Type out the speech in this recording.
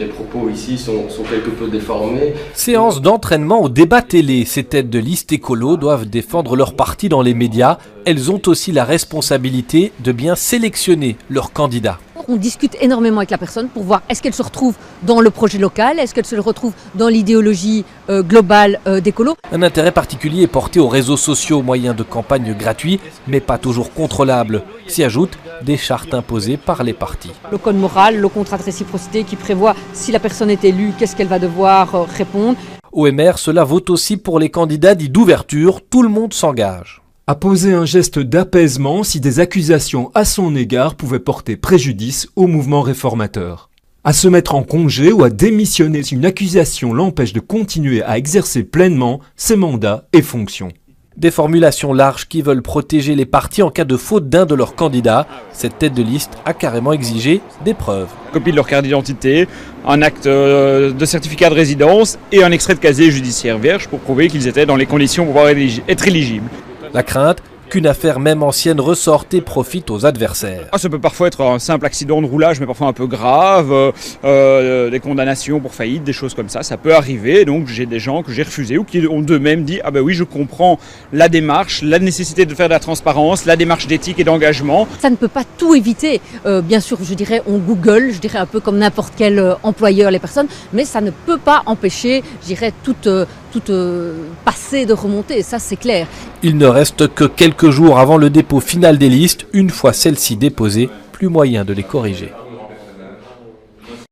les propos ici sont quelque peu déformés. Séance d'entraînement au débat télé. Ces têtes de liste écolo doivent défendre leur parti dans les médias. Elles ont aussi la responsabilité de bien sélectionner leurs candidats. On discute énormément avec la personne pour voir est-ce qu'elle se retrouve dans le projet local, est-ce qu'elle se retrouve dans l'idéologie globale d'écolo. Un intérêt particulier est porté aux réseaux sociaux, moyens de campagne gratuits, mais pas toujours contrôlables. S'y ajoutent des chartes imposées par les partis. Le code moral, le contrat de réciprocité qui prévoit si la personne est élue, qu'est-ce qu'elle va devoir répondre. Au MR, cela vaut aussi pour les candidats dits d'ouverture, tout le monde s'engage. À poser un geste d'apaisement si des accusations à son égard pouvaient porter préjudice au mouvement réformateur. À se mettre en congé ou à démissionner si une accusation l'empêche de continuer à exercer pleinement ses mandats et fonctions. Des formulations larges qui veulent protéger les partis en cas de faute d'un de leurs candidats. Cette tête de liste a carrément exigé des preuves. Copie de leur carte d'identité, un acte de certificat de résidence et un extrait de casier judiciaire vierge pour prouver qu'ils étaient dans les conditions pour pouvoir être éligibles. La crainte qu'une affaire même ancienne ressorte et profite aux adversaires. Ça peut parfois être un simple accident de roulage, mais parfois un peu grave, des condamnations pour faillite, des choses comme ça peut arriver. Donc j'ai des gens que j'ai refusés ou qui ont d'eux-mêmes dit « Ah ben oui, je comprends la démarche, la nécessité de faire de la transparence, la démarche d'éthique et d'engagement. » Ça ne peut pas tout éviter. Bien sûr, je dirais, on Google, je dirais un peu comme n'importe quel employeur les personnes, mais ça ne peut pas empêcher, je dirais, toute passé de remonter, ça c'est clair. Il ne reste que quelques jours avant le dépôt final des listes. Une fois celles-ci déposées, plus moyen de les corriger.